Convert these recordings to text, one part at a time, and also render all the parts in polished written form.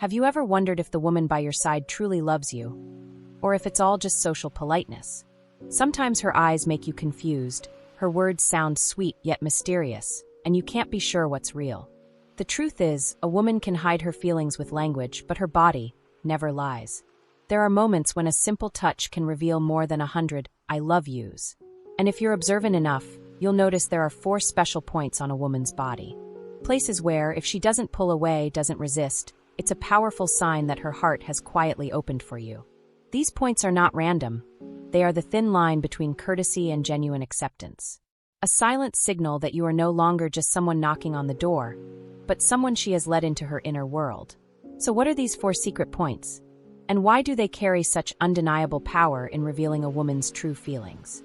Have you ever wondered if the woman by your side truly loves you, or if it's all just social politeness? Sometimes her eyes make you confused, her words sound sweet yet mysterious, and you can't be sure what's real. The truth is, a woman can hide her feelings with language, but her body never lies. There are moments when a simple touch can reveal more than 100 "I love yous." And if you're observant enough, you'll notice there are 4 special points on a woman's body. Places where, if she doesn't pull away, doesn't resist, it's a powerful sign that her heart has quietly opened for you. These points are not random. They are the thin line between courtesy and genuine acceptance. A silent signal that you are no longer just someone knocking on the door, but someone she has let into her inner world. So what are these 4 secret points? And why do they carry such undeniable power in revealing a woman's true feelings?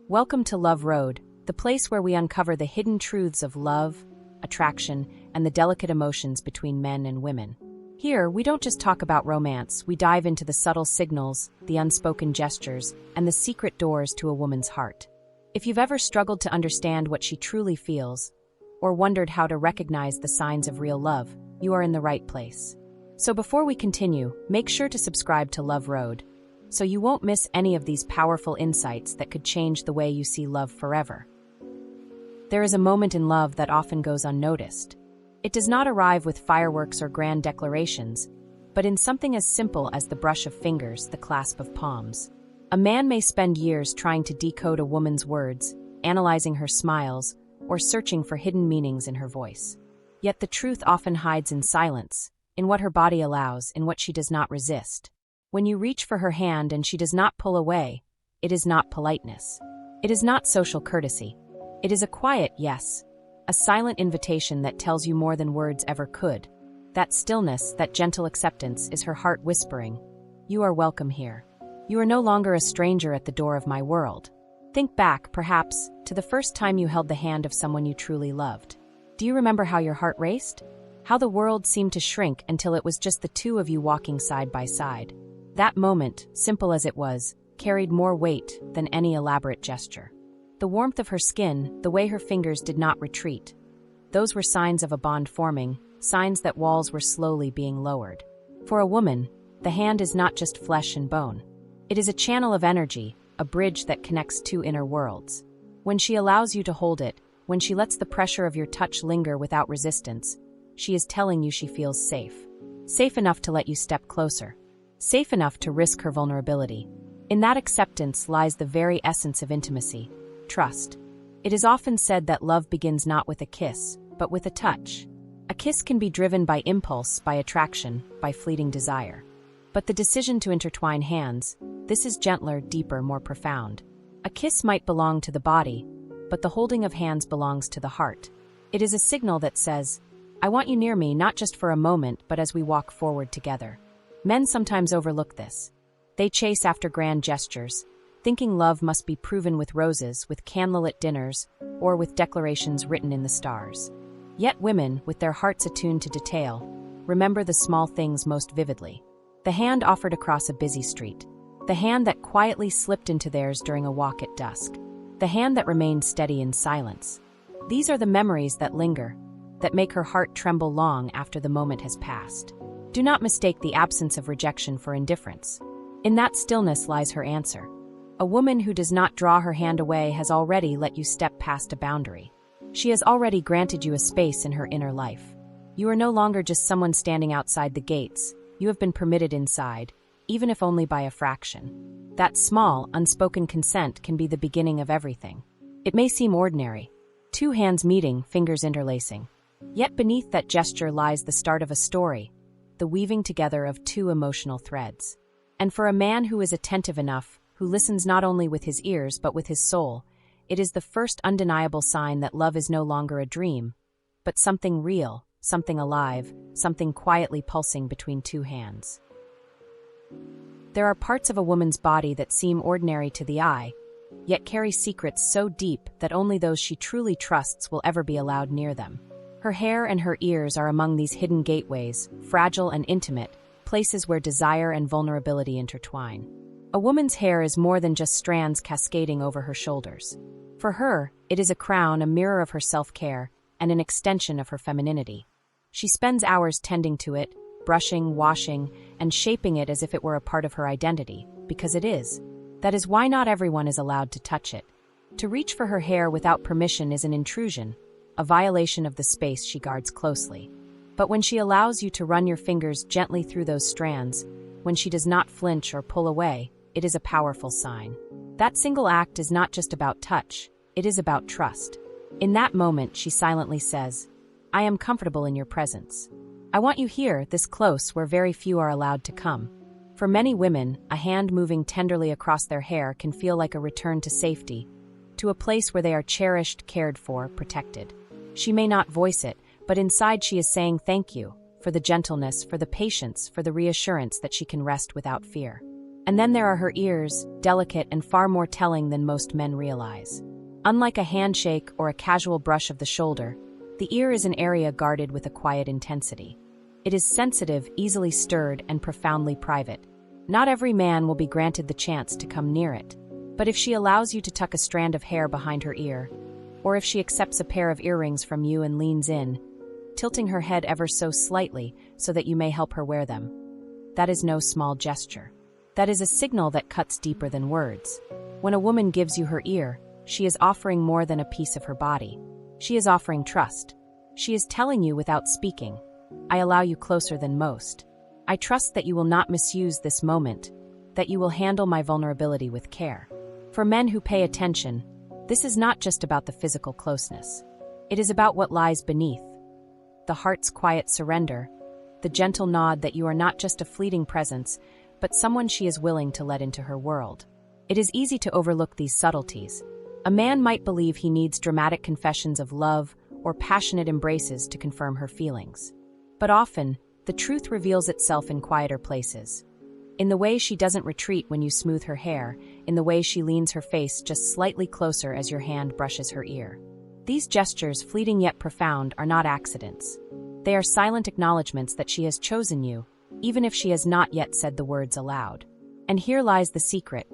Welcome to Love Road, the place where we uncover the hidden truths of love, attraction, and the delicate emotions between men and women. Here, we don't just talk about romance, we dive into the subtle signals, the unspoken gestures, and the secret doors to a woman's heart. If you've ever struggled to understand what she truly feels, or wondered how to recognize the signs of real love, you are in the right place. So before we continue, make sure to subscribe to Love Road, so you won't miss any of these powerful insights that could change the way you see love forever. There is a moment in love that often goes unnoticed. It does not arrive with fireworks or grand declarations, but in something as simple as the brush of fingers, the clasp of palms. A man may spend years trying to decode a woman's words, analyzing her smiles, or searching for hidden meanings in her voice. Yet the truth often hides in silence, in what her body allows, in what she does not resist. When you reach for her hand and she does not pull away, it is not politeness. It is not social courtesy. It is a quiet yes, a silent invitation that tells you more than words ever could. That stillness, that gentle acceptance, is her heart whispering, "You are welcome here. You are no longer a stranger at the door of my world." Think back, perhaps, to the first time you held the hand of someone you truly loved. Do you remember how your heart raced? How the world seemed to shrink until it was just the 2 of you walking side by side. That moment, simple as it was, carried more weight than any elaborate gesture. The warmth of her skin, the way her fingers did not retreat, those were signs of a bond forming, signs that walls were slowly being lowered. For a woman, the hand is not just flesh and bone. It is a channel of energy, a bridge that connects 2 inner worlds. When she allows you to hold it, when she lets the pressure of your touch linger without resistance, she is telling you she feels safe. Safe enough to let you step closer. Safe enough to risk her vulnerability. In that acceptance lies the very essence of intimacy, trust. It is often said that love begins not with a kiss, but with a touch. A kiss can be driven by impulse, by attraction, by fleeting desire. But the decision to intertwine hands, this is gentler, deeper, more profound. A kiss might belong to the body, but the holding of hands belongs to the heart. It is a signal that says, "I want you near me, not just for a moment, but as we walk forward together." Men sometimes overlook this. They chase after grand gestures, thinking love must be proven with roses, with candlelit dinners, or with declarations written in the stars. Yet women, with their hearts attuned to detail, remember the small things most vividly. The hand offered across a busy street. The hand that quietly slipped into theirs during a walk at dusk. The hand that remained steady in silence. These are the memories that linger, that make her heart tremble long after the moment has passed. Do not mistake the absence of rejection for indifference. In that stillness lies her answer. A woman who does not draw her hand away has already let you step past a boundary. She has already granted you a space in her inner life. You are no longer just someone standing outside the gates. You have been permitted inside, even if only by a fraction. That small, unspoken consent can be the beginning of everything. It may seem ordinary. 2 hands meeting, fingers interlacing. Yet beneath that gesture lies the start of a story, the weaving together of 2 emotional threads. And for a man who is attentive enough, who listens not only with his ears but with his soul, it is the first undeniable sign that love is no longer a dream, but something real, something alive, something quietly pulsing between 2 hands. There are parts of a woman's body that seem ordinary to the eye, yet carry secrets so deep that only those she truly trusts will ever be allowed near them. Her hair and her ears are among these hidden gateways, fragile and intimate, places where desire and vulnerability intertwine. A woman's hair is more than just strands cascading over her shoulders. For her, it is a crown, a mirror of her self-care, and an extension of her femininity. She spends hours tending to it, brushing, washing, and shaping it as if it were a part of her identity, because it is. That is why not everyone is allowed to touch it. To reach for her hair without permission is an intrusion, a violation of the space she guards closely. But when she allows you to run your fingers gently through those strands, when she does not flinch or pull away, it is a powerful sign. That single act is not just about touch, it is about trust. In that moment, she silently says, "I am comfortable in your presence. I want you here, this close, where very few are allowed to come." For many women, a hand moving tenderly across their hair can feel like a return to safety, to a place where they are cherished, cared for, protected. She may not voice it, but inside she is saying thank you, for the gentleness, for the patience, for the reassurance that she can rest without fear. And then there are her ears, delicate and far more telling than most men realize. Unlike a handshake or a casual brush of the shoulder, the ear is an area guarded with a quiet intensity. It is sensitive, easily stirred, and profoundly private. Not every man will be granted the chance to come near it. But if she allows you to tuck a strand of hair behind her ear, or if she accepts a pair of earrings from you and leans in, tilting her head ever so slightly so that you may help her wear them, that is no small gesture. That is a signal that cuts deeper than words. When a woman gives you her ear, she is offering more than a piece of her body. She is offering trust. She is telling you without speaking, "I allow you closer than most. I trust that you will not misuse this moment, that you will handle my vulnerability with care." For men who pay attention, this is not just about the physical closeness. It is about what lies beneath. The heart's quiet surrender, the gentle nod that you are not just a fleeting presence, but someone she is willing to let into her world. It is easy to overlook these subtleties. A man might believe he needs dramatic confessions of love or passionate embraces to confirm her feelings. But often, the truth reveals itself in quieter places. In the way she doesn't retreat when you smooth her hair, in the way she leans her face just slightly closer as your hand brushes her ear. These gestures, fleeting yet profound, are not accidents. They are silent acknowledgments that she has chosen you, even if she has not yet said the words aloud. And here lies the secret.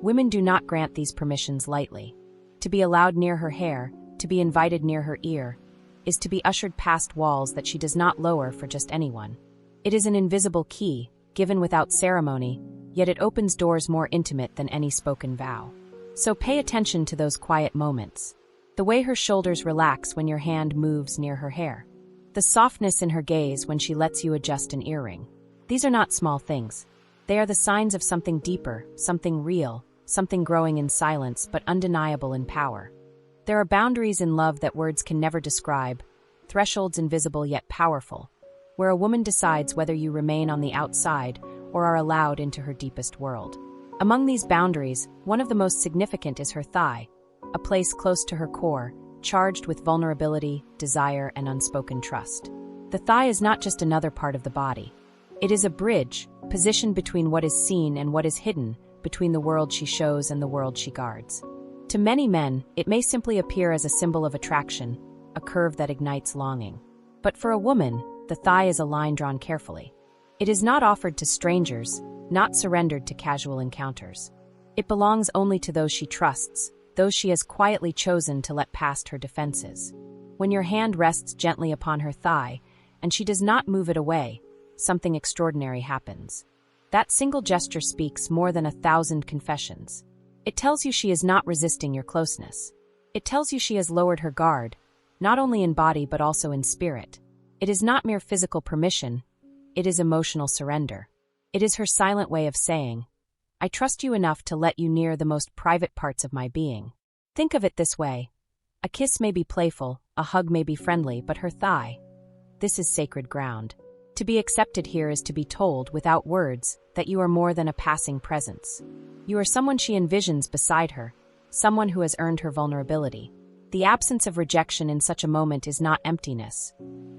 Women do not grant these permissions lightly. To be allowed near her hair, to be invited near her ear, is to be ushered past walls that she does not lower for just anyone. It is an invisible key, given without ceremony, yet it opens doors more intimate than any spoken vow. So pay attention to those quiet moments. The way her shoulders relax when your hand moves near her hair. The softness in her gaze when she lets you adjust an earring. These are not small things. They are the signs of something deeper, something real, something growing in silence but undeniable in power. There are boundaries in love that words can never describe, thresholds invisible yet powerful, where a woman decides whether you remain on the outside or are allowed into her deepest world. Among these boundaries, one of the most significant is her thigh, a place close to her core, charged with vulnerability, desire, and unspoken trust. The thigh is not just another part of the body. It is a bridge, positioned between what is seen and what is hidden, between the world she shows and the world she guards. To many men, it may simply appear as a symbol of attraction, a curve that ignites longing. But for a woman, the thigh is a line drawn carefully. It is not offered to strangers, not surrendered to casual encounters. It belongs only to those she trusts, those she has quietly chosen to let past her defenses. When your hand rests gently upon her thigh, and she does not move it away, something extraordinary happens. That single gesture speaks more than 1,000 confessions. It tells you she is not resisting your closeness. It tells you she has lowered her guard, not only in body but also in spirit. It is not mere physical permission, it is emotional surrender. It is her silent way of saying, "I trust you enough to let you near the most private parts of my being." Think of it this way. A kiss may be playful, a hug may be friendly, but her thigh, this is sacred ground. To be accepted here is to be told, without words, that you are more than a passing presence. You are someone she envisions beside her, someone who has earned her vulnerability. The absence of rejection in such a moment is not emptiness.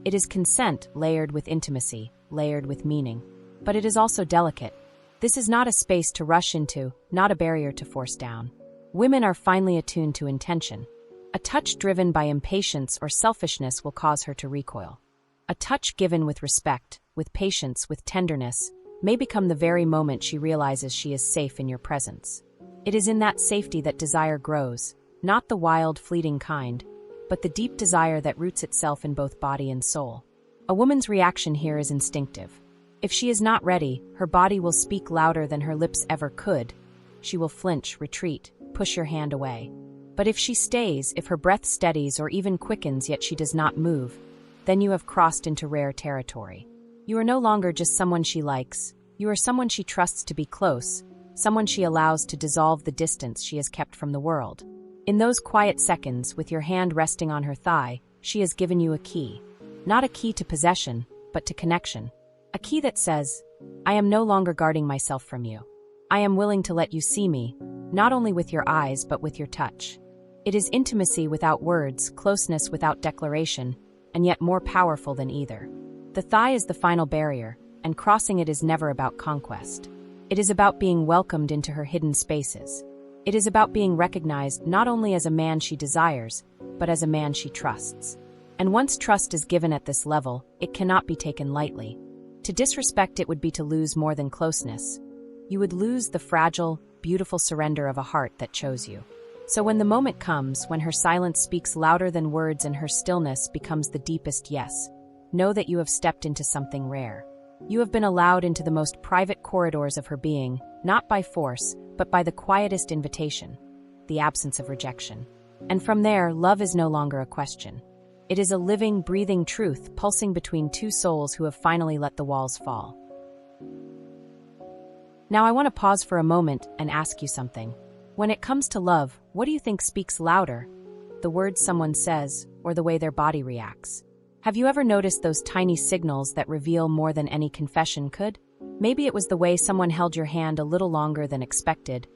It is consent layered with intimacy, layered with meaning. But it is also delicate. This is not a space to rush into, not a barrier to force down. Women are finely attuned to intention. A touch driven by impatience or selfishness will cause her to recoil. A touch given with respect, with patience, with tenderness, may become the very moment she realizes she is safe in your presence. It is in that safety that desire grows, not the wild, fleeting kind, but the deep desire that roots itself in both body and soul. A woman's reaction here is instinctive. If she is not ready, her body will speak louder than her lips ever could. She will flinch, retreat, push your hand away. But if she stays, if her breath steadies or even quickens yet she does not move, then you have crossed into rare territory. You are no longer just someone she likes. You are someone she trusts to be close, someone she allows to dissolve the distance she has kept from the world. In those quiet seconds, with your hand resting on her thigh, she has given you a key. Not a key to possession, but to connection. A key that says, I am no longer guarding myself from you. I am willing to let you see me, not only with your eyes but with your touch. It is intimacy without words, closeness without declaration, and yet more powerful than either. The thigh is the final barrier, and crossing it is never about conquest. It is about being welcomed into her hidden spaces. It is about being recognized not only as a man she desires, but as a man she trusts. And once trust is given at this level, it cannot be taken lightly. To disrespect it would be to lose more than closeness. You would lose the fragile, beautiful surrender of a heart that chose you. So when the moment comes, when her silence speaks louder than words and her stillness becomes the deepest yes, know that you have stepped into something rare. You have been allowed into the most private corridors of her being, not by force, but by the quietest invitation, the absence of rejection. And from there, love is no longer a question. It is a living, breathing truth pulsing between two souls who have finally let the walls fall. Now I want to pause for a moment and ask you something. When it comes to love, what do you think speaks louder? The words someone says, or the way their body reacts? Have you ever noticed those tiny signals that reveal more than any confession could? Maybe it was the way someone held your hand a little longer than expected,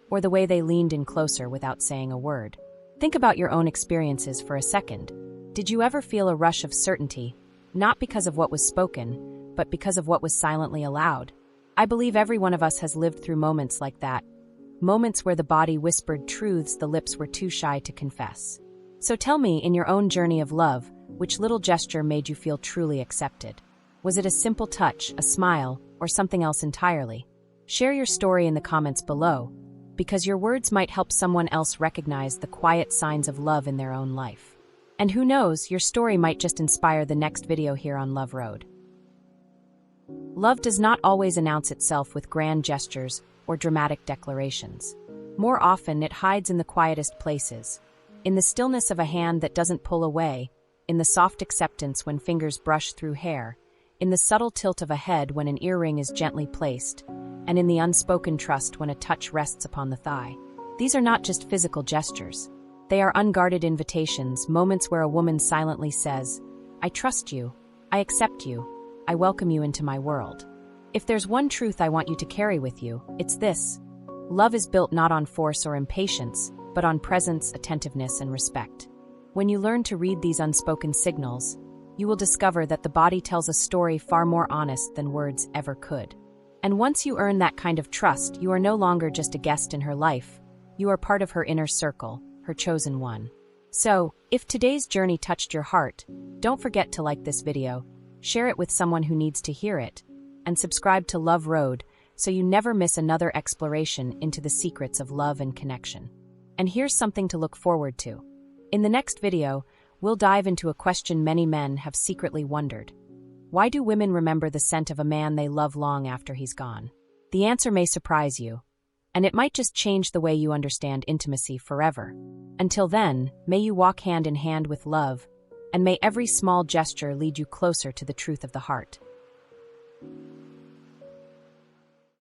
or the way they leaned in closer without saying a word. Think about your own experiences for a second. Did you ever feel a rush of certainty, not because of what was spoken, but because of what was silently allowed? I believe every one of us has lived through moments like that, moments where the body whispered truths the lips were too shy to confess. So tell me, in your own journey of love, which little gesture made you feel truly accepted? Was it a simple touch, a smile, or something else entirely? Share your story in the comments below, because your words might help someone else recognize the quiet signs of love in their own life. And who knows, your story might just inspire the next video here on Love Road. Love does not always announce itself with grand gestures or dramatic declarations. More often, it hides in the quietest places, in the stillness of a hand that doesn't pull away, in the soft acceptance when fingers brush through hair, in the subtle tilt of a head when an earring is gently placed, and in the unspoken trust when a touch rests upon the thigh. These are not just physical gestures. They are unguarded invitations, moments where a woman silently says, I trust you, I accept you, I welcome you into my world. If there's one truth I want you to carry with you, it's this. Love is built not on force or impatience, but on presence, attentiveness, and respect. When you learn to read these unspoken signals, you will discover that the body tells a story far more honest than words ever could. And once you earn that kind of trust, you are no longer just a guest in her life. You are part of her inner circle, her chosen one. So, if today's journey touched your heart, don't forget to like this video, share it with someone who needs to hear it, and subscribe to Love Road so you never miss another exploration into the secrets of love and connection. And here's something to look forward to. In the next video, we'll dive into a question many men have secretly wondered. Why do women remember the scent of a man they love long after he's gone? The answer may surprise you, and it might just change the way you understand intimacy forever. Until then, may you walk hand in hand with love, and may every small gesture lead you closer to the truth of the heart.